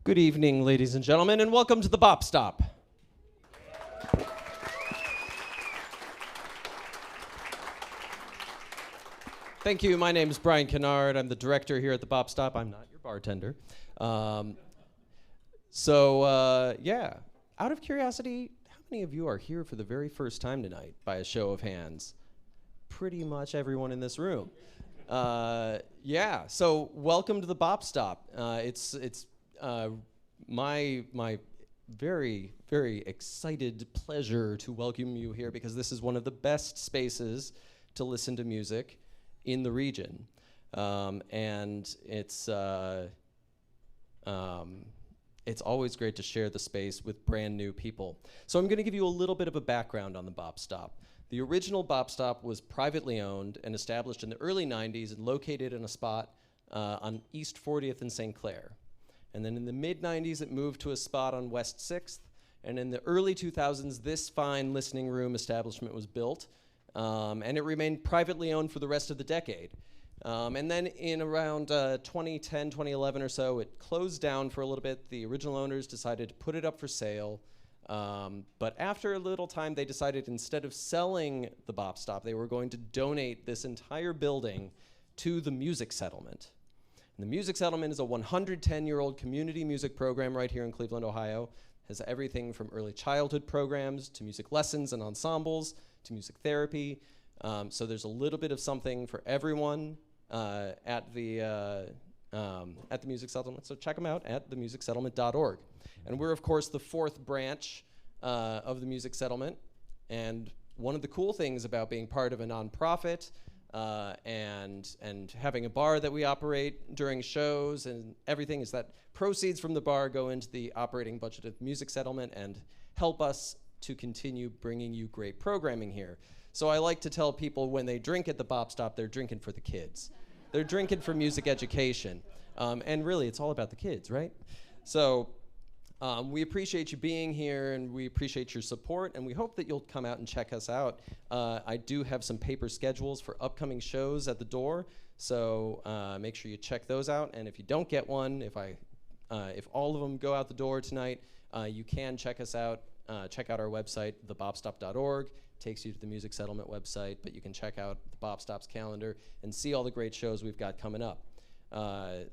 Good evening, ladies and gentlemen, and welcome to the Bop Stop. Thank you. My name is Brian Kennard. I'm the director here at the Bop Stop. I'm not your bartender. Yeah. Out of curiosity, how many of you are here for the very first time tonight, by a show of hands? Pretty much everyone in this room. So welcome to the Bop Stop. It's my very, very excited pleasure to welcome you here because this is one of the best spaces to listen to music in the region. And it's always great to share the space with brand new people. So I'm going to give you a little bit of a background on the Bop Stop. The original Bop Stop was privately owned and established in the early 90s and located in a spot on East 40th and St. Clair. And then in the mid-90s, it moved to a spot on West 6th. And in the early 2000s, this fine listening room establishment was built. And it remained privately owned for the rest of the decade. And then in around 2010, 2011 or so, it closed down for a little bit. The original owners decided to put it up for sale. But after a little time, they decided instead of selling the Bop Stop, they were going to donate this entire building to the Music Settlement. And the Music Settlement is a 110-year-old community music program right here in Cleveland, Ohio. It has everything from early childhood programs to music lessons and ensembles to music therapy. So there's a little bit of something for everyone at the Music Settlement. So check them out at themusicsettlement.org. And we're, of course, the fourth branch of the Music Settlement. And one of the cool things about being part of a nonprofit and having a bar that we operate during shows and everything is that proceeds from the bar go into the operating budget of Music Settlement and help us to continue bringing you great programming here. So I like to tell people when they drink at the Bop Stop, they're drinking for the kids. They're drinking for music education. And really, it's all about the kids, right? So we appreciate you being here, and we appreciate your support, and we hope that you'll come out and check us out. I do have some paper schedules for upcoming shows at the door, so make sure you check those out. And if you don't get one, if all of them go out the door tonight, you can check us out. Check out our website, thebopstop.org. Takes you to the Music Settlement website, but you can check out the Bop Stop's calendar and see all the great shows we've got coming up.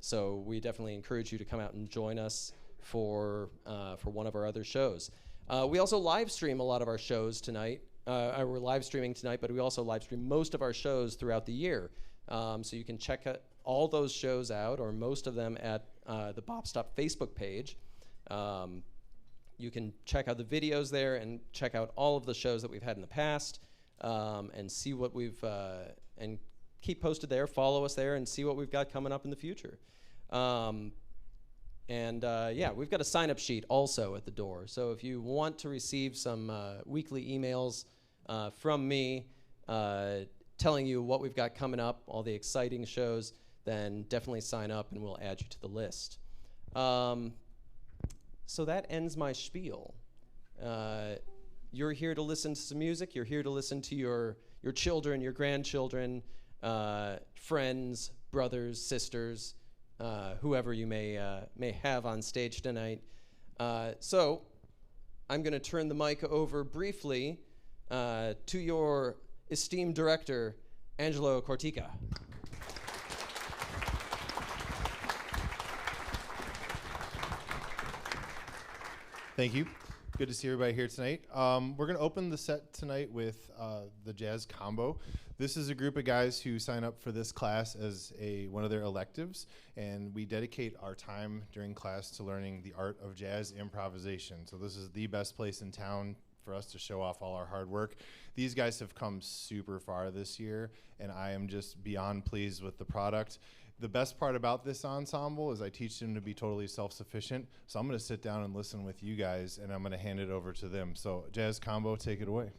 So we definitely encourage you to come out and join us for one of our other shows. We also live stream a lot of our shows tonight. We're live streaming tonight, but we also live stream most of our shows throughout the year. So you can check all those shows out, or most of them, at the Bop Stop Facebook page. You can check out the videos there and check out all of the shows that we've had in the past and see what and keep posted there, follow us there, and see what we've got coming up in the future. We've got a sign-up sheet also at the door. So if you want to receive some weekly emails from me telling you what we've got coming up, all the exciting shows, then definitely sign up and we'll add you to the list. So that ends my spiel. You're here to listen to some music. You're here to listen to your children, your grandchildren, friends, brothers, sisters, whoever you may have on stage tonight. So I'm going to turn the mic over briefly to your esteemed director, Angelo Cortica. Thank you. Good to see everybody here tonight. We're going to open the set tonight with the Jazz Combo. This is a group of guys who sign up for this class as one of their electives, and we dedicate our time during class to learning the art of jazz improvisation. So this is the best place in town for us to show off all our hard work. These guys have come super far this year, and I am just beyond pleased with the product. The best part about this ensemble is I teach them to be totally self-sufficient. So I'm going to sit down and listen with you guys, and I'm going to hand it over to them. So Jazz Combo, take it away.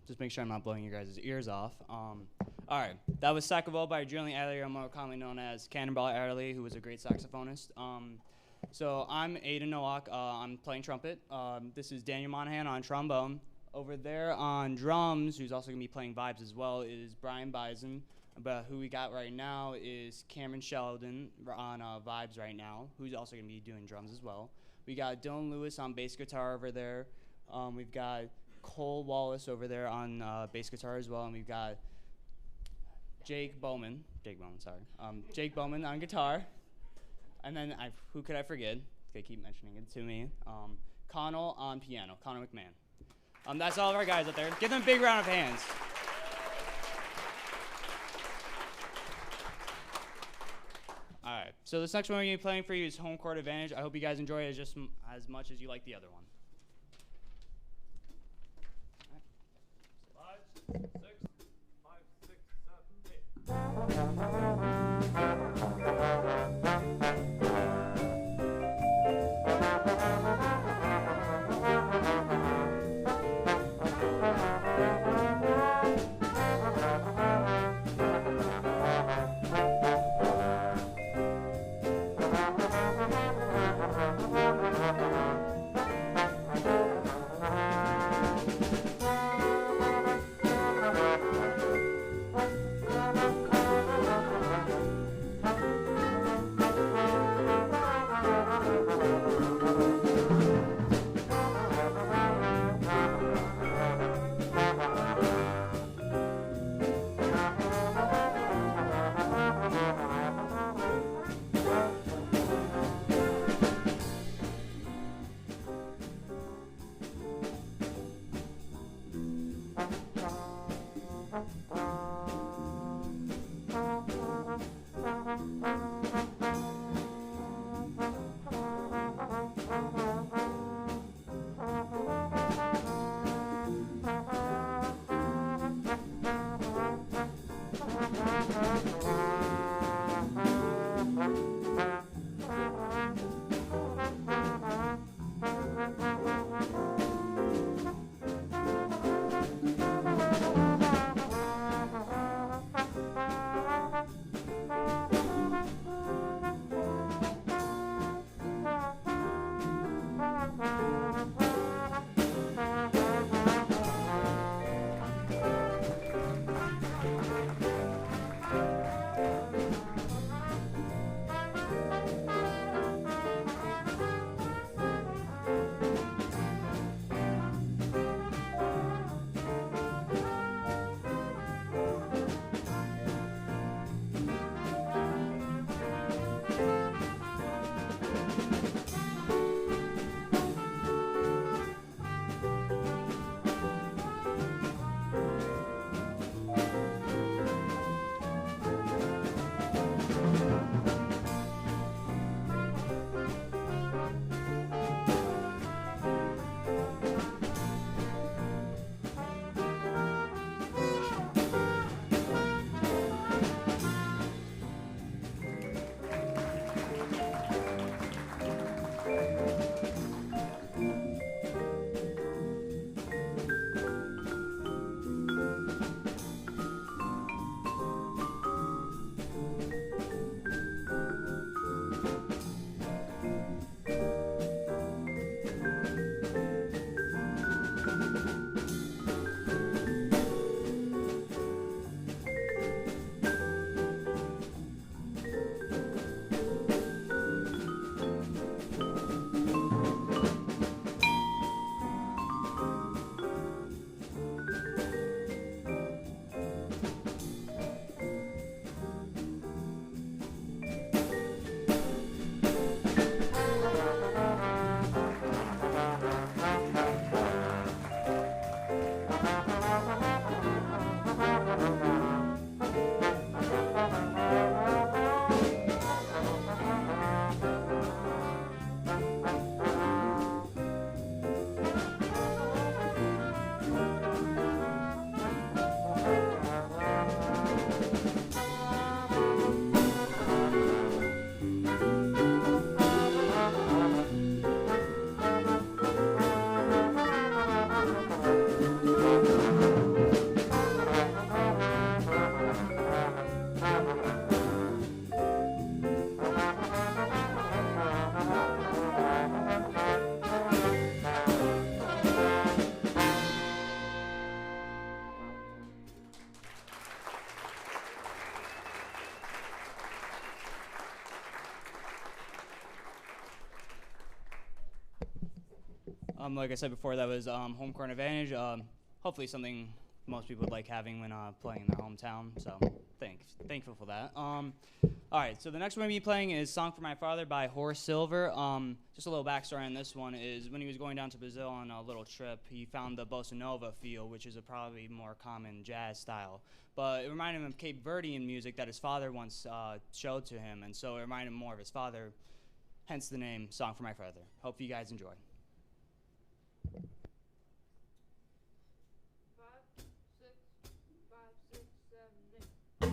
Just make sure I'm not blowing your guys' ears off. All right, that was Sackable by Julian Adderley, or more commonly known as Cannonball Adderley, who was a great saxophonist. So I'm Aiden Nowak. I'm playing trumpet. This is Daniel Monahan on trombone. Over there on drums, who's also going to be playing vibes as well, is Brian Bison. But who we got right now is Cameron Sheldon on vibes right now, who's also going to be doing drums as well. We got Dylan Lewis on bass guitar over there. We've got Cole Wallace over there on bass guitar as well, and we've got Jake Bowman on guitar, and then who could I forget? They keep mentioning it to me. Connell on piano, Connor McMahon. That's all of our guys up there. Give them a big round of hands. All right, so this next one we're going to be playing for you is Home Court Advantage. I hope you guys enjoy it just as much as you like the other one. 5, 6, 5, 6, 7, 8. Like I said before, that was home court advantage. Hopefully something most people would like having when playing in their hometown. So thankful for that. All right, so the next one we'll be playing is "Song for My Father" by Horace Silver. Just a little backstory on this one is when he was going down to Brazil on a little trip, he found the bossa nova feel, which is a probably more common jazz style. But it reminded him of Cape Verdean music that his father once showed to him, and so it reminded him more of his father, hence the name "Song for My Father." Hope you guys enjoy. 5, 6, 5, 6, 7, 8.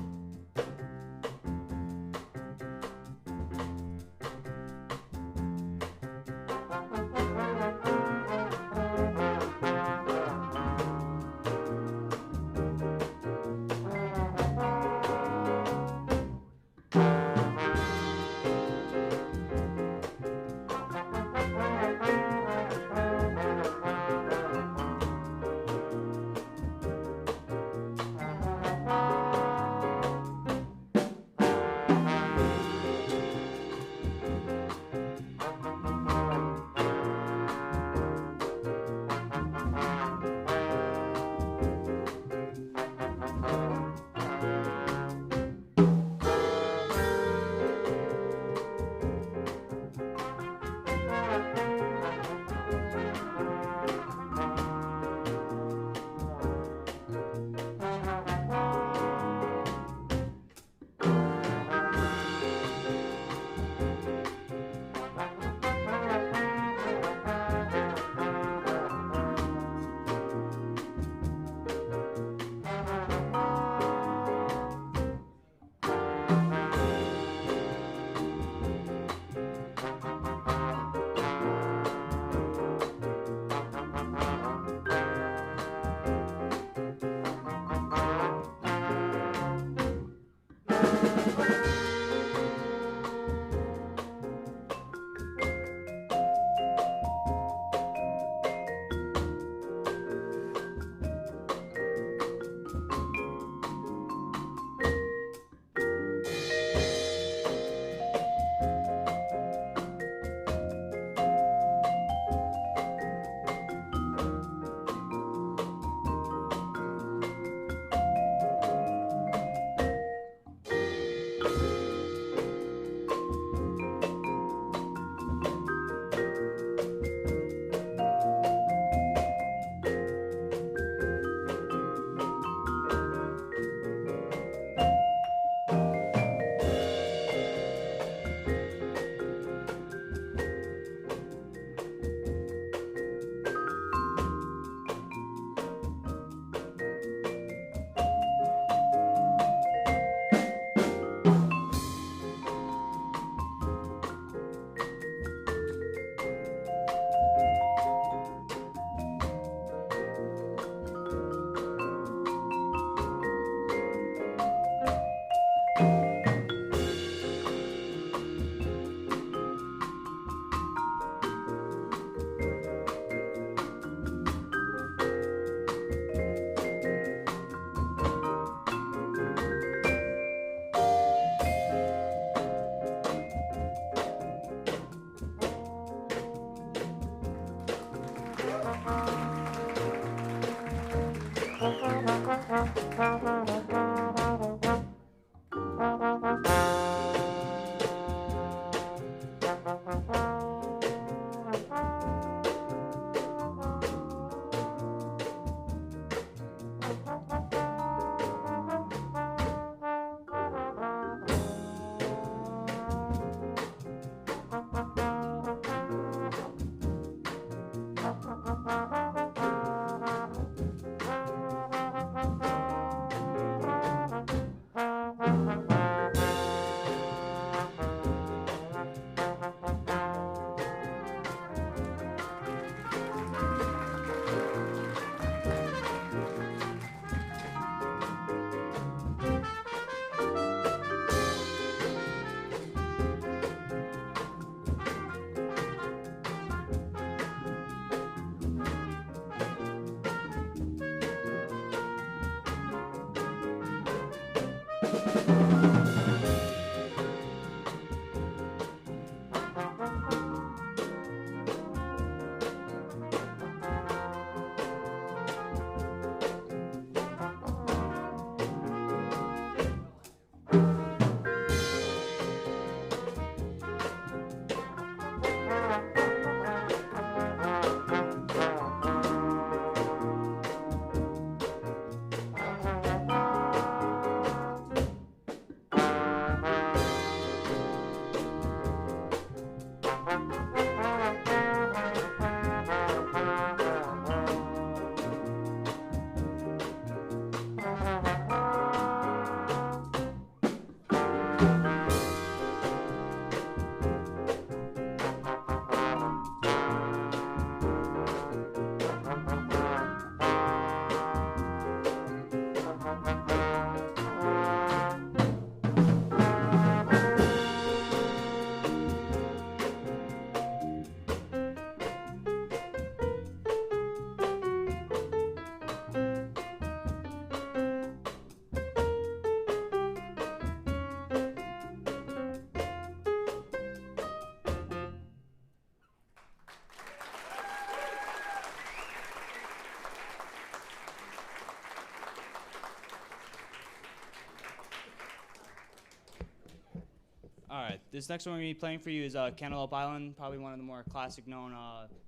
All right, this next one we're going to be playing for you is Cantaloupe Island, probably one of the more classic known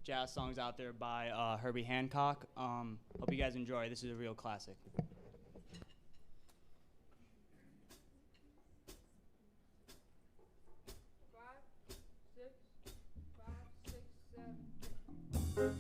jazz songs out there by Herbie Hancock. Hope you guys enjoy. This is a real classic. 5, 6, 5, 6, 7.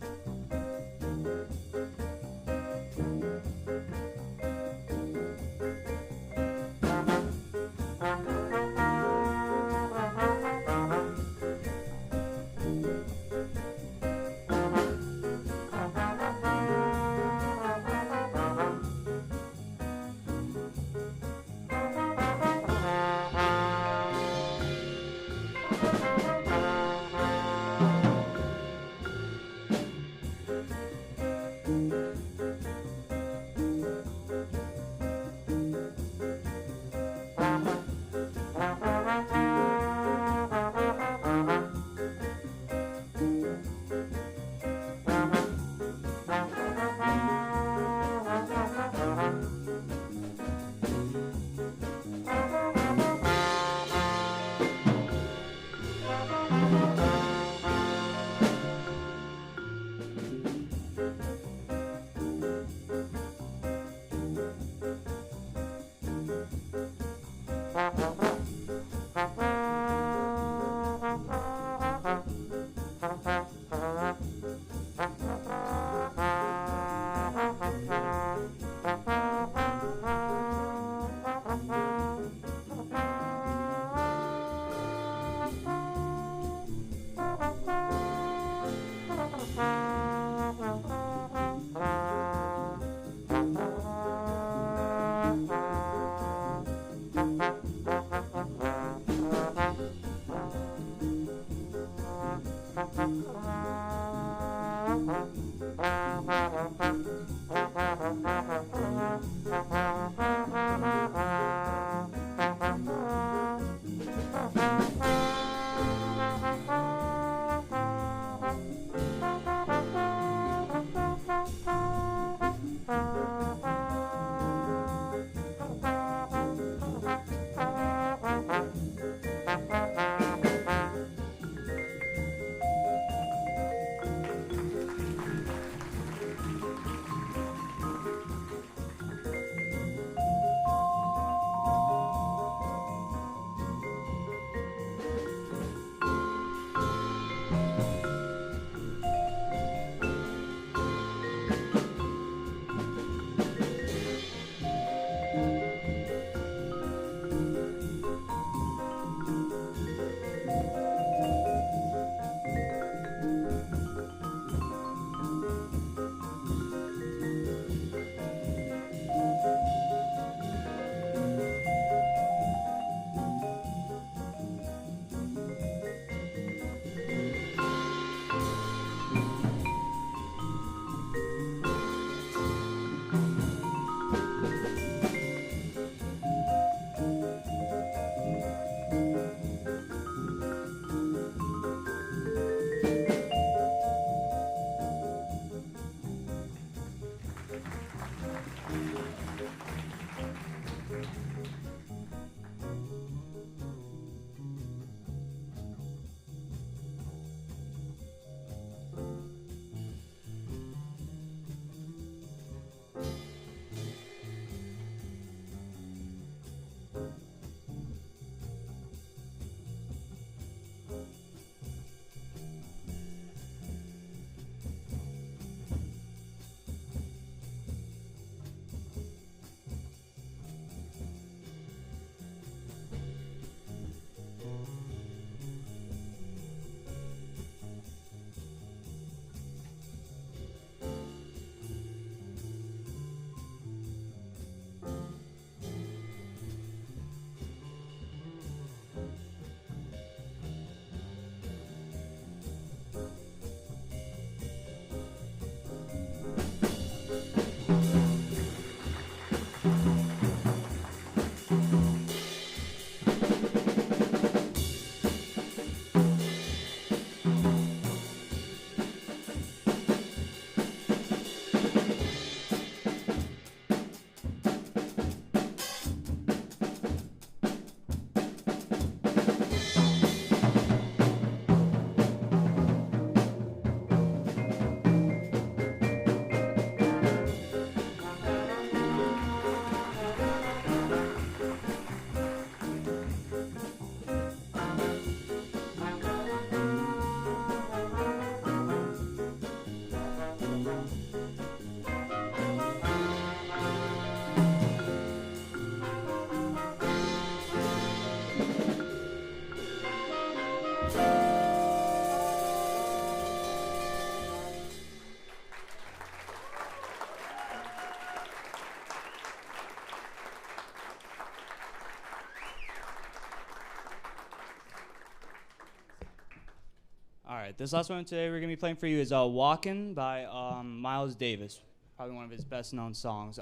right, this last one today we're gonna be playing for you is "Walkin'" by Miles Davis, probably one of his best-known songs.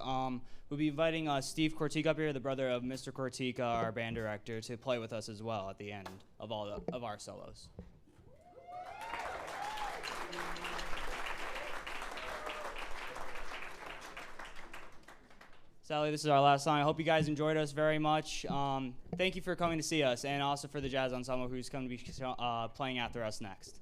We'll be inviting Steve Cortique up here, the brother of Mr. Cortique, our band director, to play with us as well at the end of of our solos. Sally, this is our last song. I hope you guys enjoyed us very much. Thank you for coming to see us, and also for the Jazz Ensemble, who's going to be playing after us next.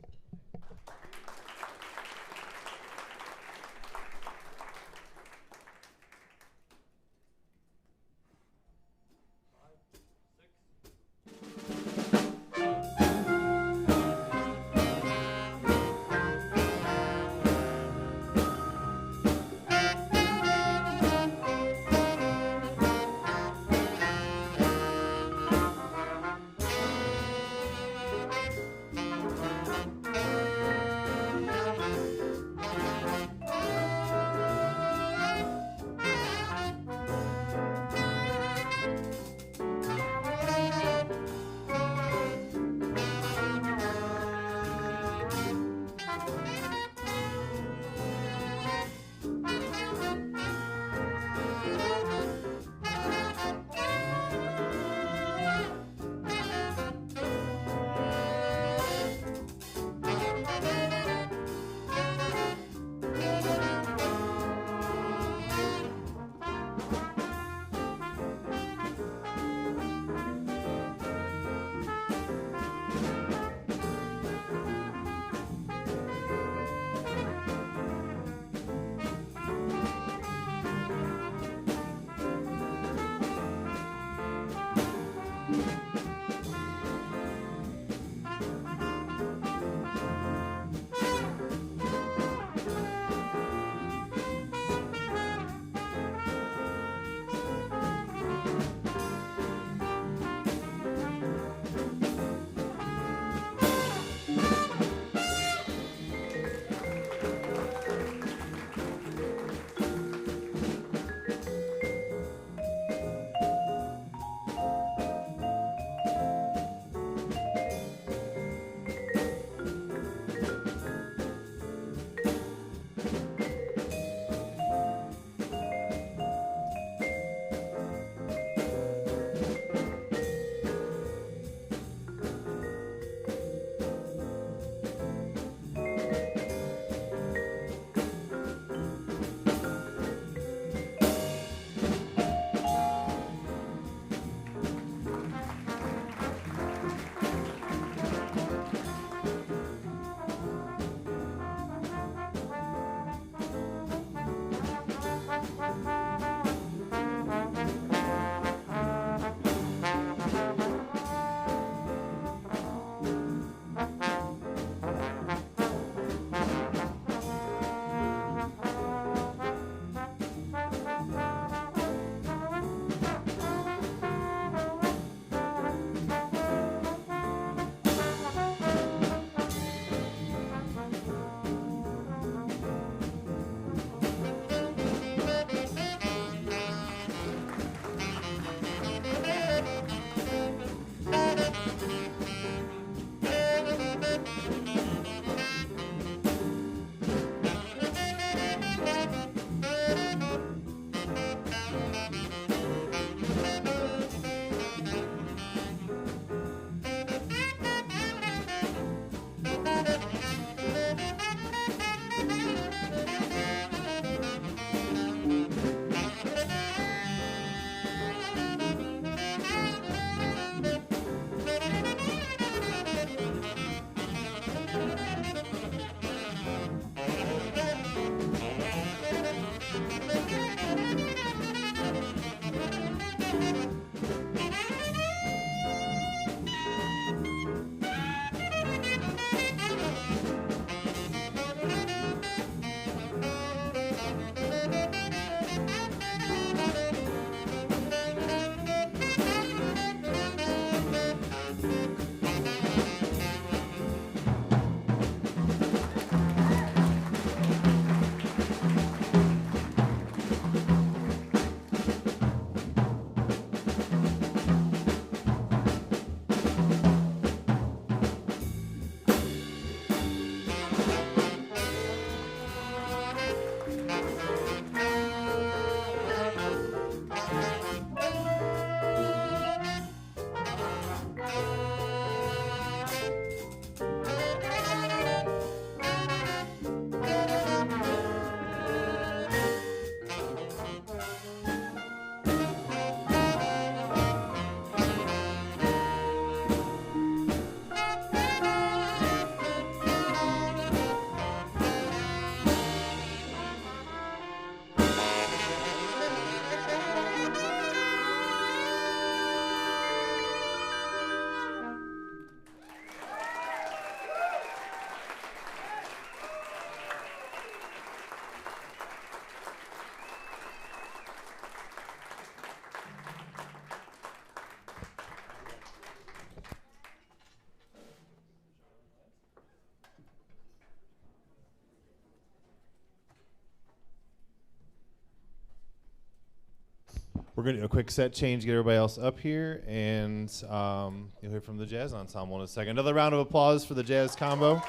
We're going to do a quick set change, get everybody else up here, and you'll hear from the Jazz Ensemble in a second. Another round of applause for the Jazz Combo.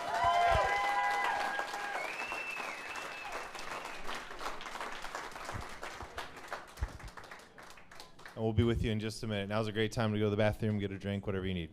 And we'll be with you in just a minute. Now's a great time to go to the bathroom, get a drink, whatever you need.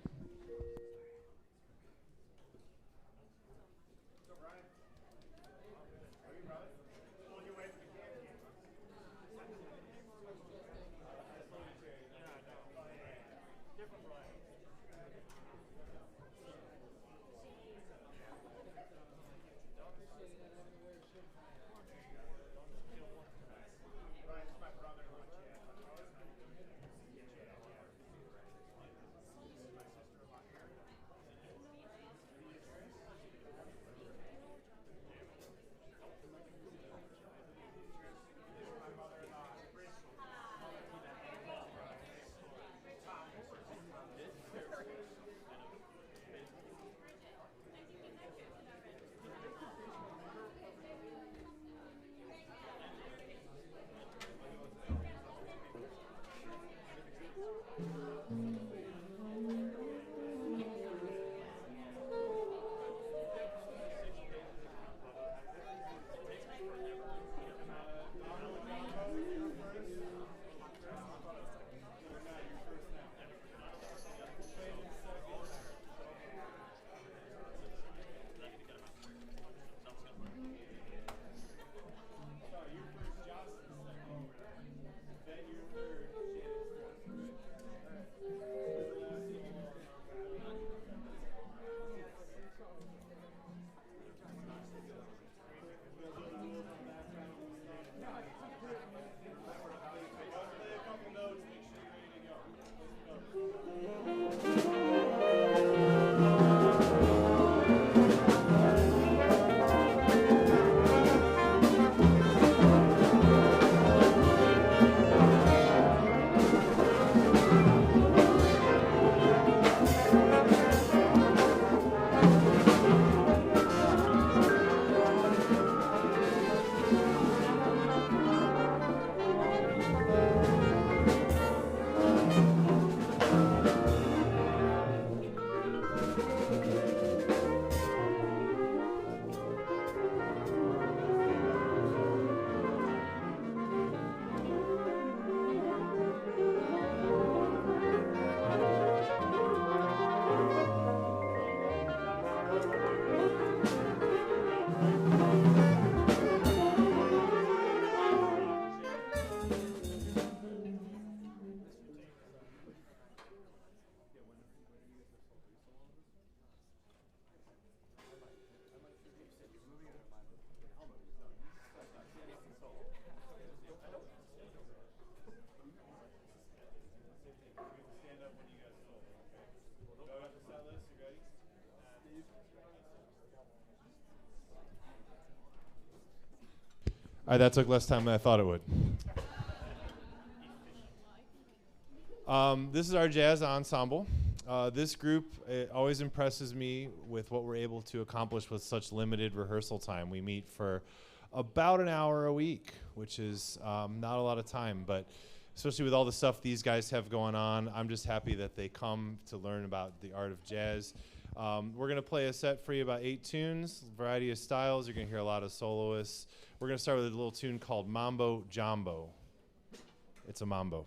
All right, that took less time than I thought it would. This is our jazz ensemble. This group always impresses me with what we're able to accomplish with such limited rehearsal time. We meet for about an hour a week, which is not a lot of time, but especially with all the stuff these guys have going on, I'm just happy that they come to learn about the art of jazz. We're going to play a set for you, about 8 tunes, variety of styles. You're going to hear a lot of soloists. We're going to start with a little tune called Mambo Jumbo. It's a mambo.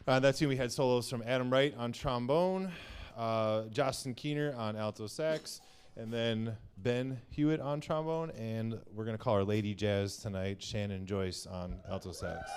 That team we had solos from Adam Wright on trombone, Justin Keener on alto sax, and then Ben Hewitt on trombone, and we're going to call our Lady Jazz tonight, Shannon Joyce on alto sax.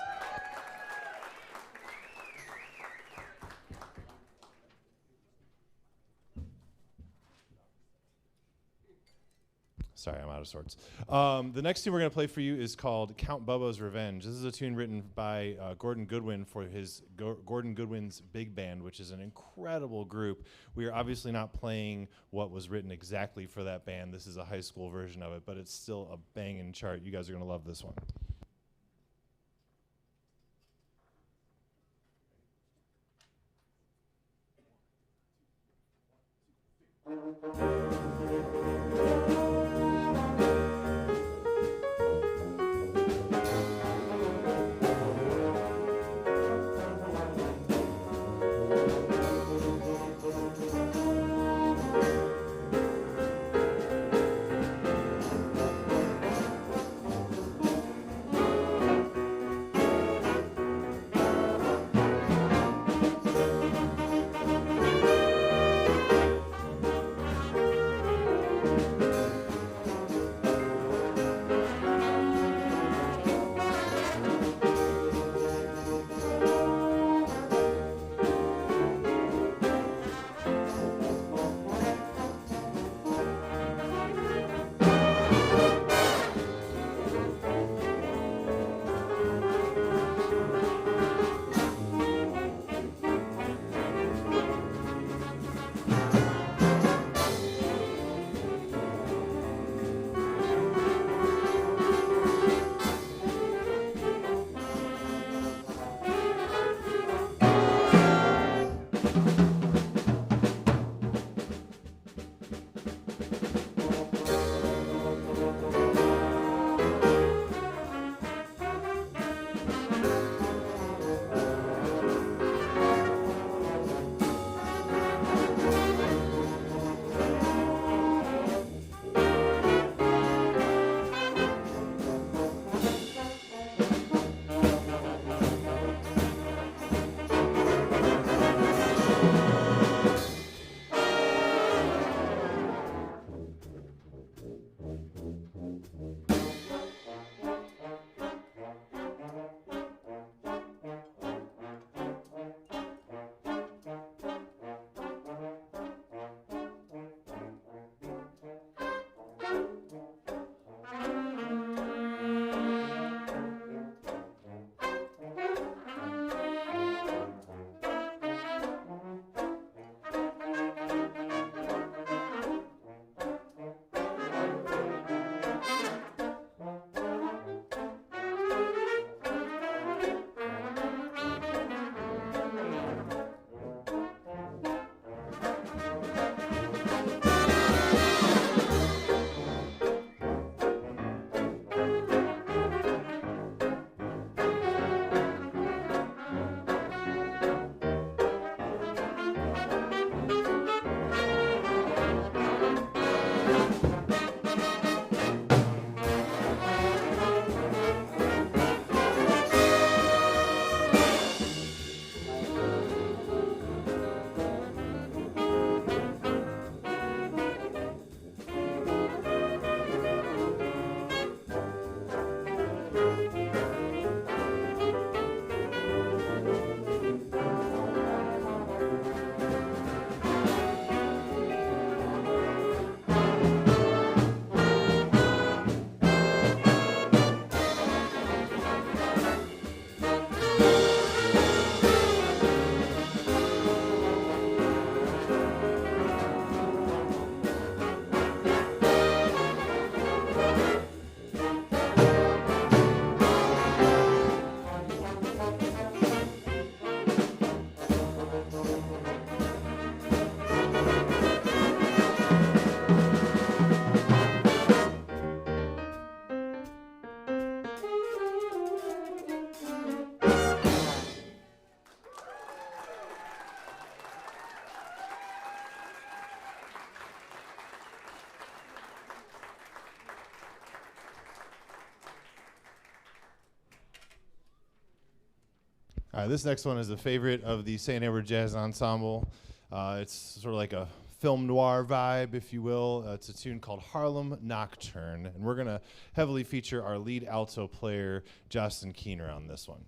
Sorry, I'm out of sorts. The next tune we're going to play for you is called Count Bubba's Revenge. This is a tune written by Gordon Goodwin for his Gordon Goodwin's Big Band, which is an incredible group. We are obviously not playing what was written exactly for that band. This is a high school version of it, but it's still a banging chart. You guys are going to love this one. All right, this next one is a favorite of the St. Edward Jazz Ensemble. It's sort of like a film noir vibe, if you will. It's a tune called Harlem Nocturne, and we're going to heavily feature our lead alto player, Justin Keener, on this one.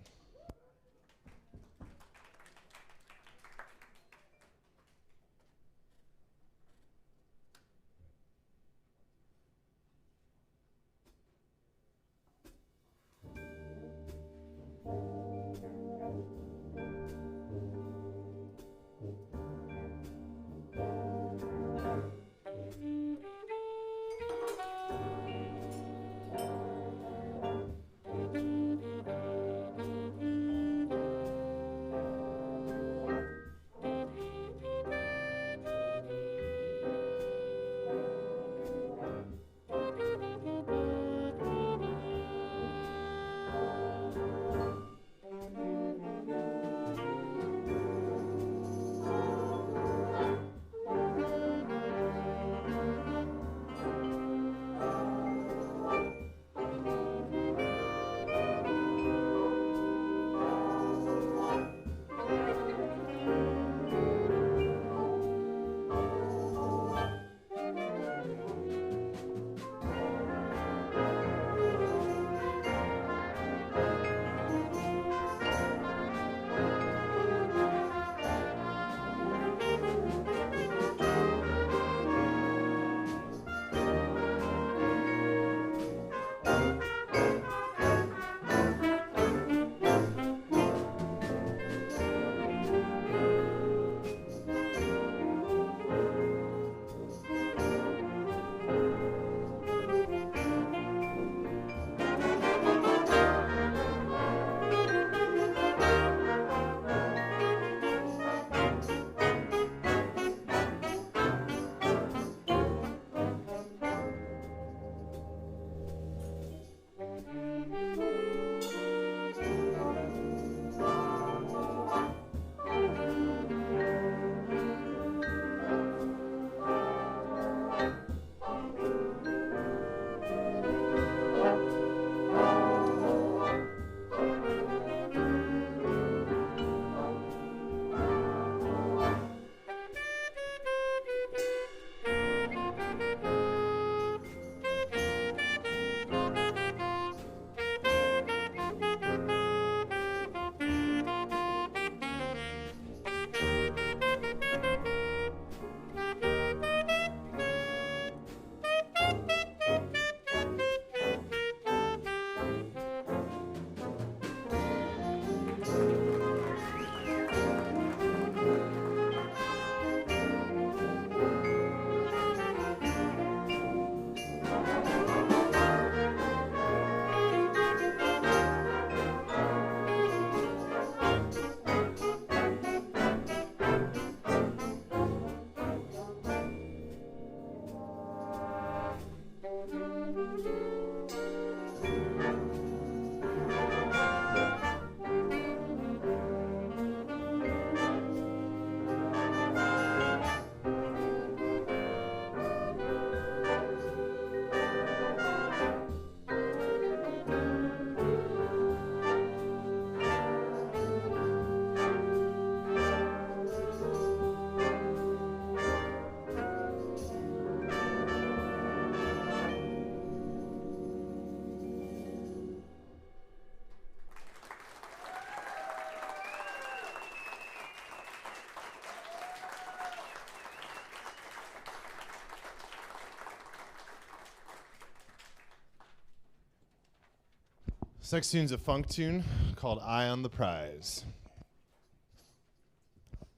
This next tune's a funk tune called Eye on the Prize.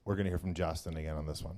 We're going to hear from Justin again on this one.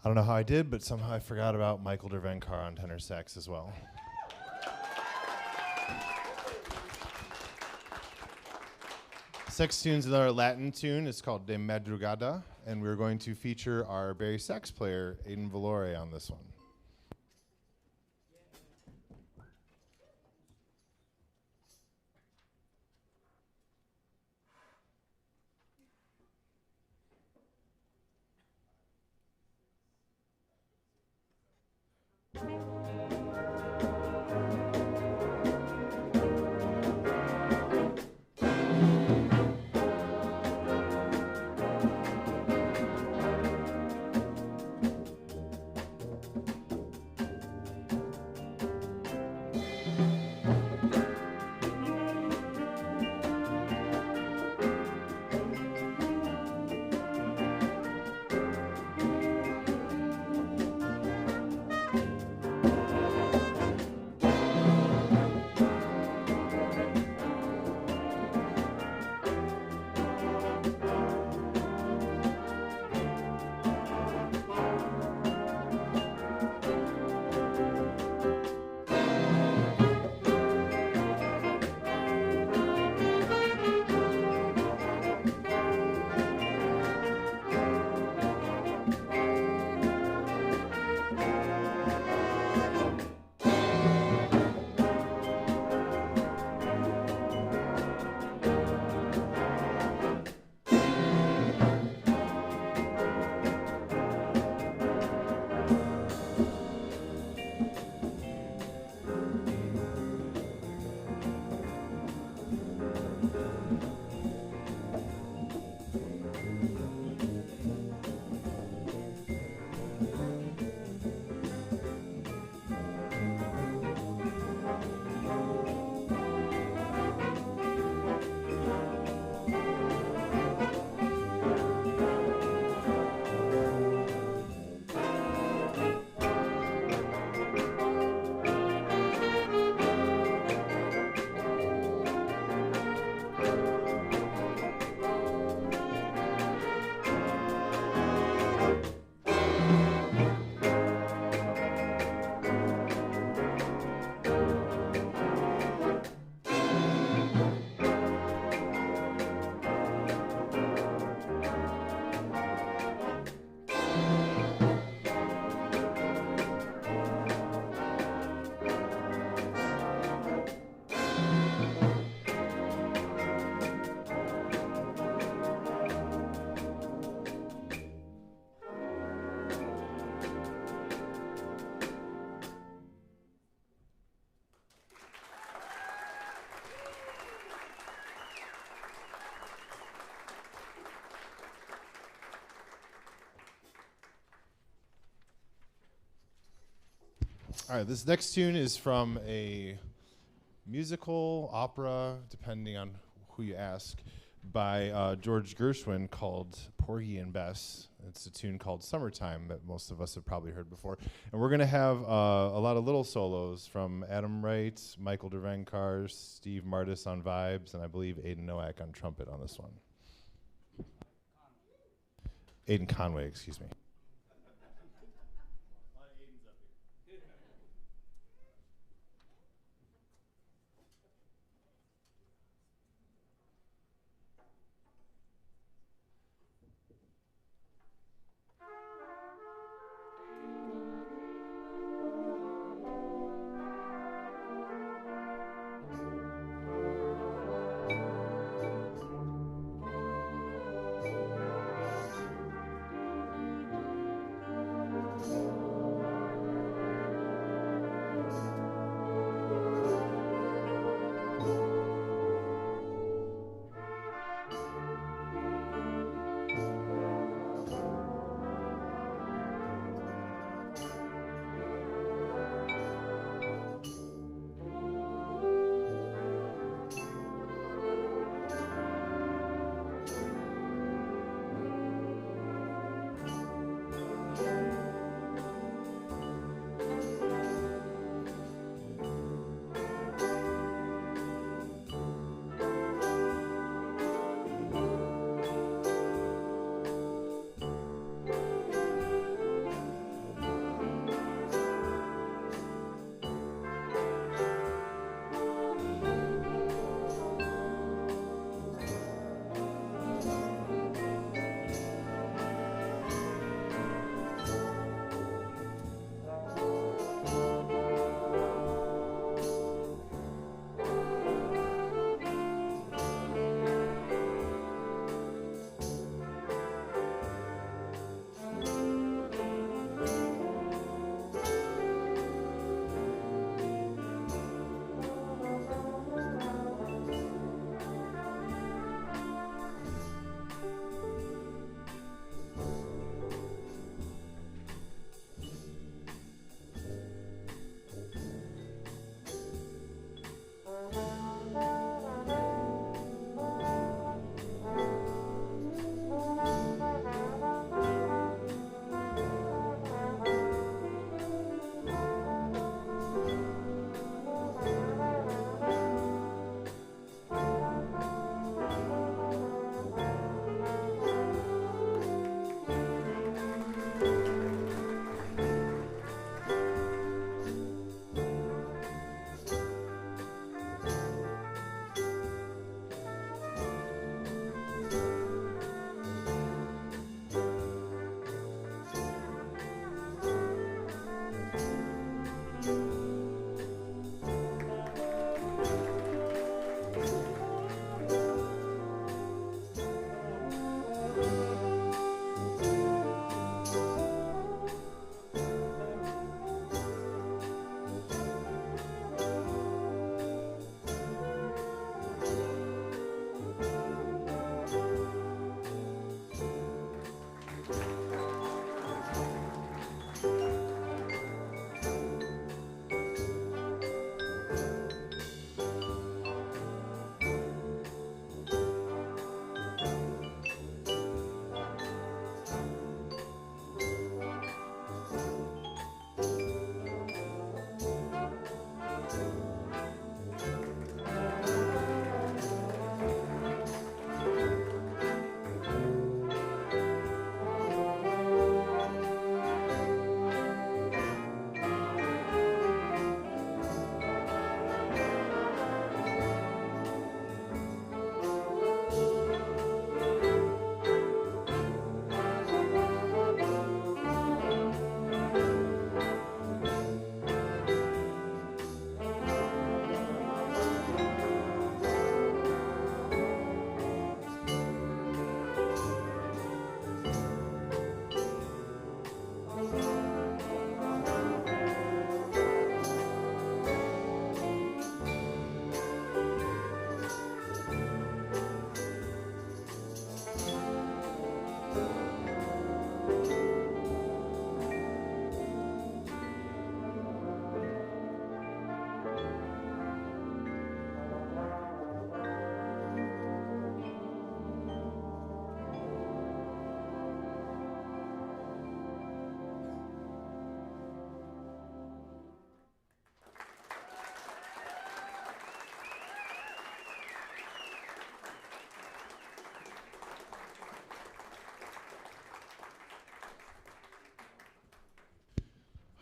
don't know how I did, but somehow I forgot about Michael Dervenkar on tenor sax as well. Next tune's another Latin tune. It's called De Madrugada, and we're going to feature our Barry sax player, Aidan Valore, on this one. All right, this next tune is from a musical, opera, depending on who you ask, by George Gershwin called Porgy and Bess. It's a tune called Summertime that most of us have probably heard before. And we're going to have a lot of little solos from Adam Wright, Michael Dervenkar, Steve Martis on vibes, and I believe Aidan Nowak on trumpet on this one. Aidan Conway, excuse me.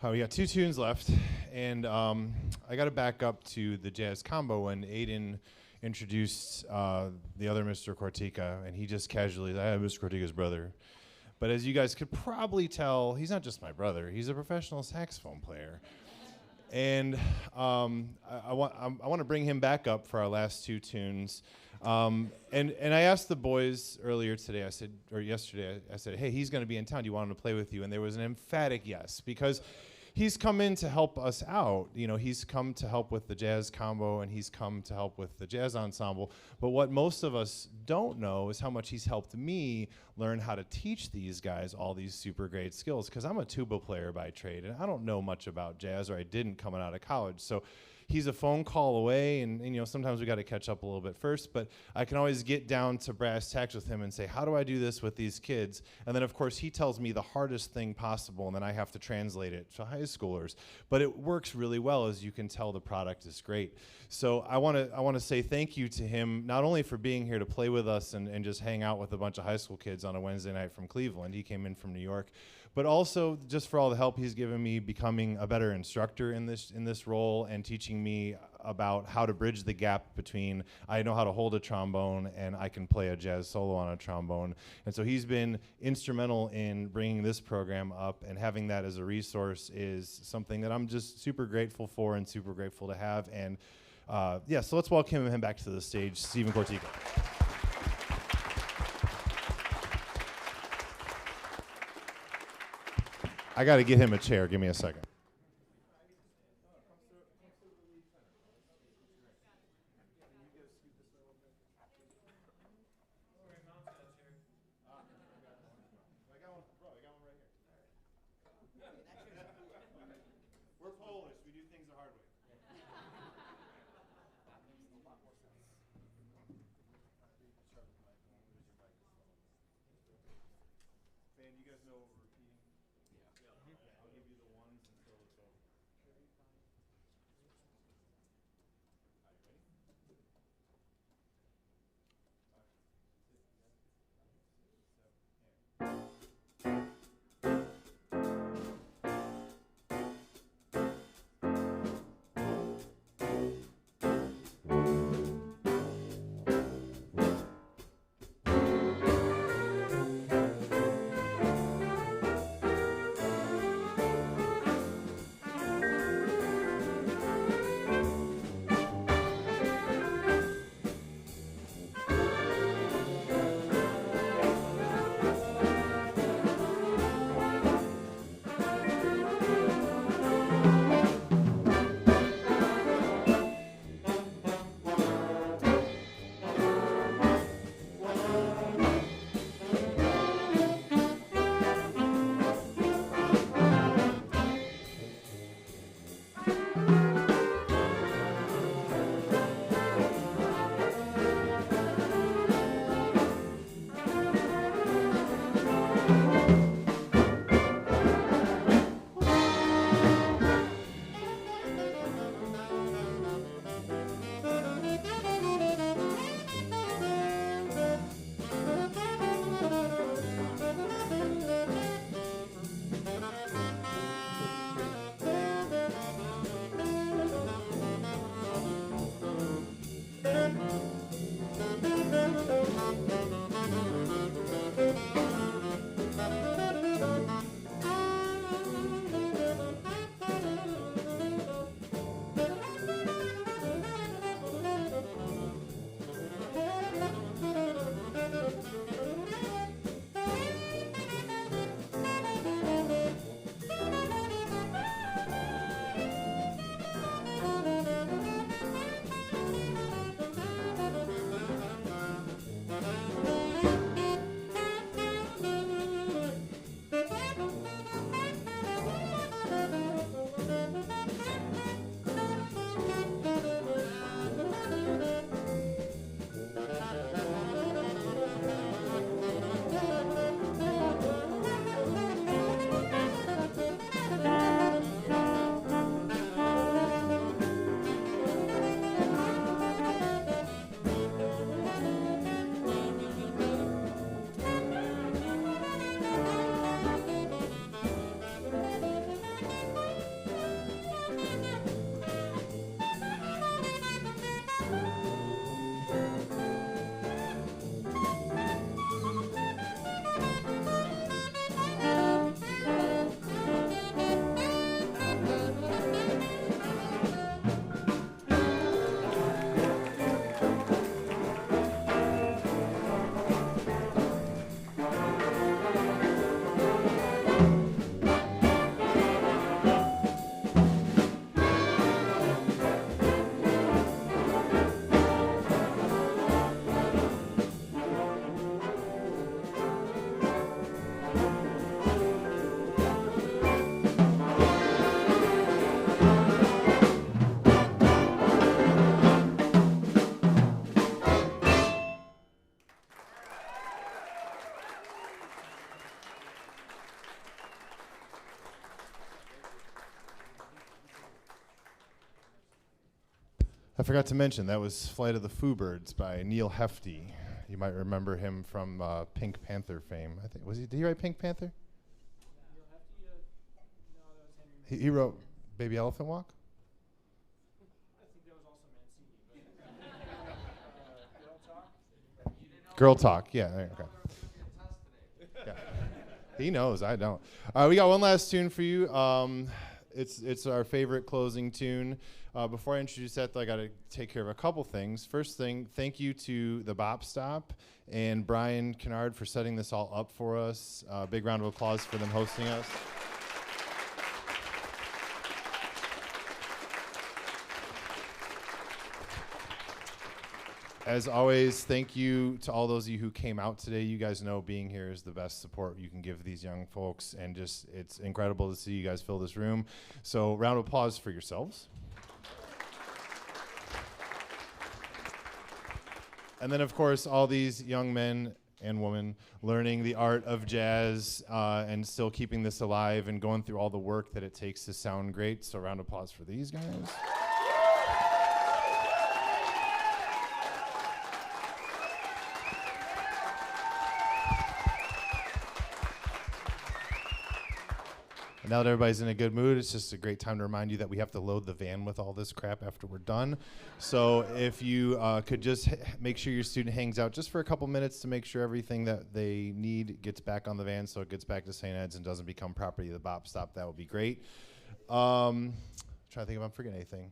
We got 2 tunes left, and I got to back up to the jazz combo when Aiden introduced the other Mr. Cortica, and he just casually, I am Mr. Cortica's brother. But as you guys could probably tell, he's not just my brother, he's a professional saxophone player. And I want to bring him back up for our last 2 tunes. And I asked the boys earlier today, yesterday, I said, hey, he's going to be in town. Do you want him to play with you? And there was an emphatic yes, because he's come in to help us out. You know, he's come to help with the jazz combo, and he's come to help with the jazz ensemble. But what most of us don't know is how much he's helped me learn how to teach these guys all these super great skills, because I'm a tuba player by trade, and I don't know much about jazz, or I didn't coming out of college. So he's a phone call away, and you know, sometimes we got to catch up a little bit first, but I can always get down to brass tacks with him and say, how do I do this with these kids? And then of course he tells me the hardest thing possible, and then I have to translate it to high schoolers. But it works really well. As you can tell, the product is great. So I want to say thank you to him, not only for being here to play with us and just hang out with a bunch of high school kids on a Wednesday night from Cleveland. He came in from New York. But also just for all the help he's given me becoming a better instructor in this role, and teaching me about how to bridge the gap between I know how to hold a trombone and I can play a jazz solo on a trombone. And so he's been instrumental in bringing this program up, and having that as a resource is something that I'm just super grateful for and super grateful to have. And yeah, so let's welcome him back to the stage, Stephen Cortica. I got to get him a chair. Give me a second. We're Polish. We do things the hard way. Man, you guys know repeating? Yeah. I'll give you the ones until it's over. I forgot to mention, that was Flight of the Foo Birds by Neil Hefti. You might remember him from Pink Panther fame. I think did he write Pink Panther? He wrote Baby Elephant Walk? I think that was also Mancini. Girl Talk, yeah. Okay. Yeah. He knows, I don't. We got one last tune for you. It's our favorite closing tune. Before I introduce that, though, I got to take care of a couple things. First thing, thank you to the Bop Stop and Brian Kennard for setting this all up for us. Big round of applause for them hosting us. As always, thank you to all those of you who came out today. You guys know being here is the best support you can give these young folks, and just it's incredible to see you guys fill this room. So round of applause for yourselves. And then, of course, all these young men and women learning the art of jazz and still keeping this alive and going through all the work that it takes to sound great. So round of applause for these guys. Now that everybody's in a good mood, it's just a great time to remind you that we have to load the van with all this crap after we're done. So if you could just make sure your student hangs out just for a couple minutes to make sure everything that they need gets back on the van so it gets back to St. Ed's and doesn't become property of the Bop Stop, that would be great. Trying to think if I'm forgetting anything.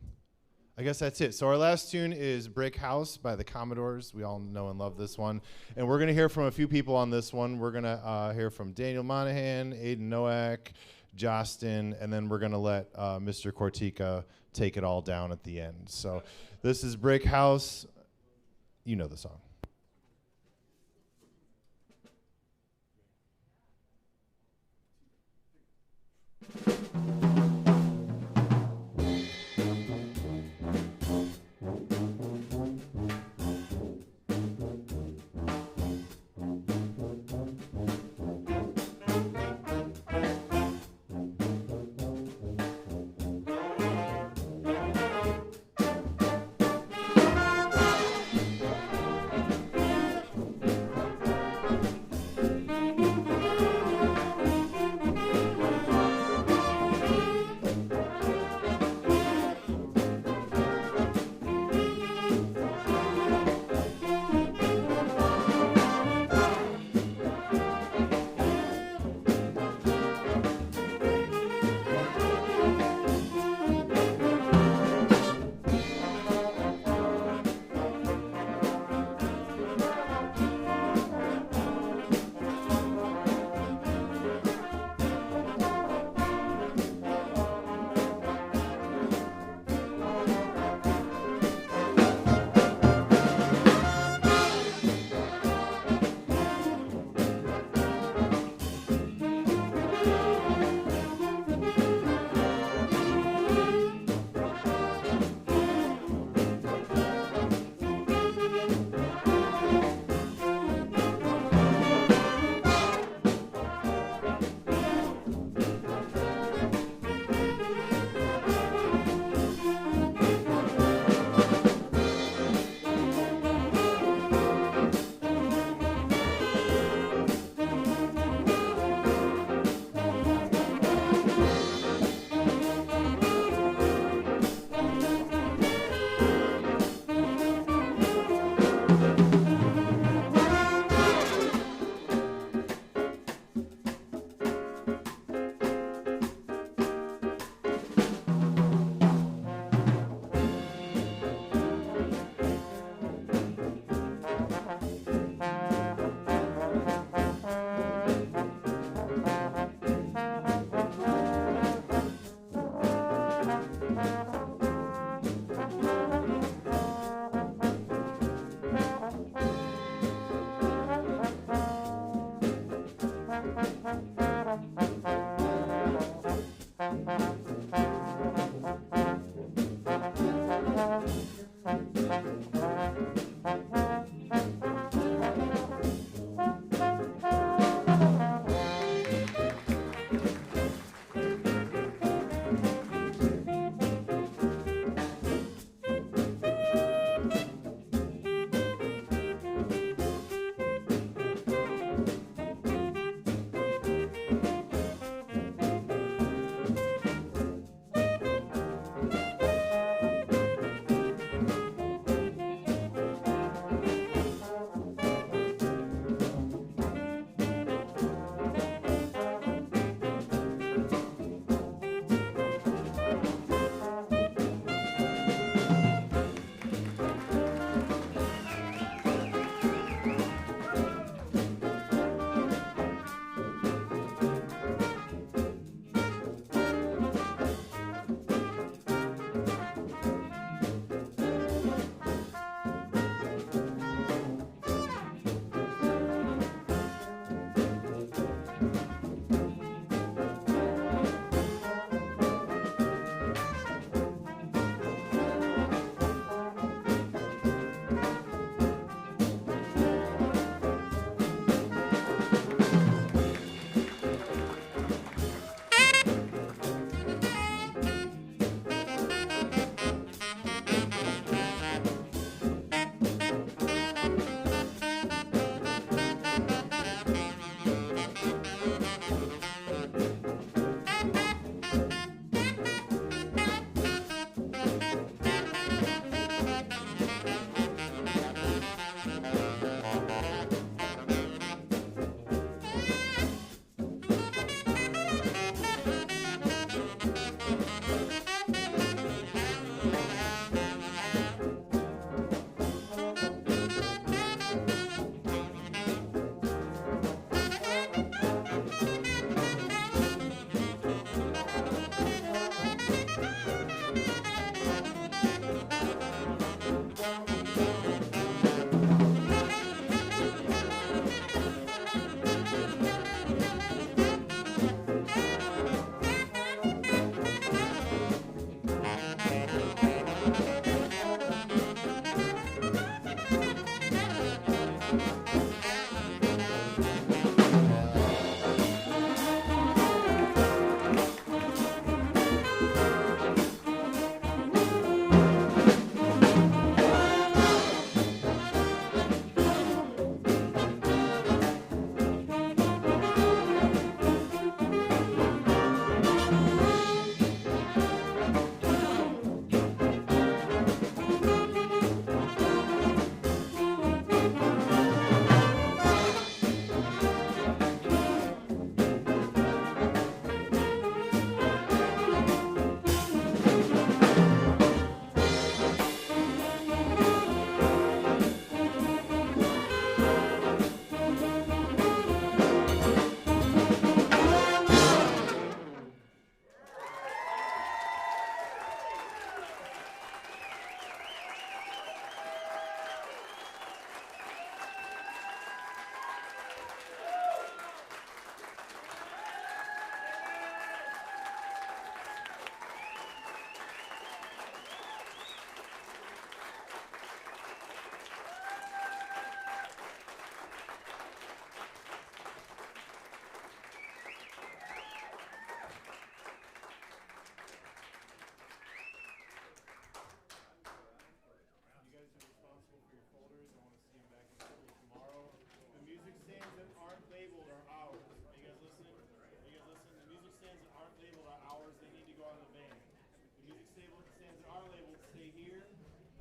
I guess that's it. So our last tune is Brick House by the Commodores. We all know and love this one. And we're going to hear from a few people on this one. We're going to hear from Daniel Monahan, Aiden Nowak, Jostin, and then we're going to let Mr. Cortica take it all down at the end. So this is Brick House. You know the song.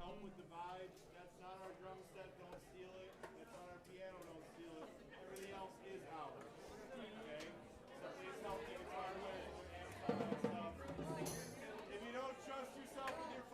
help with the vibes.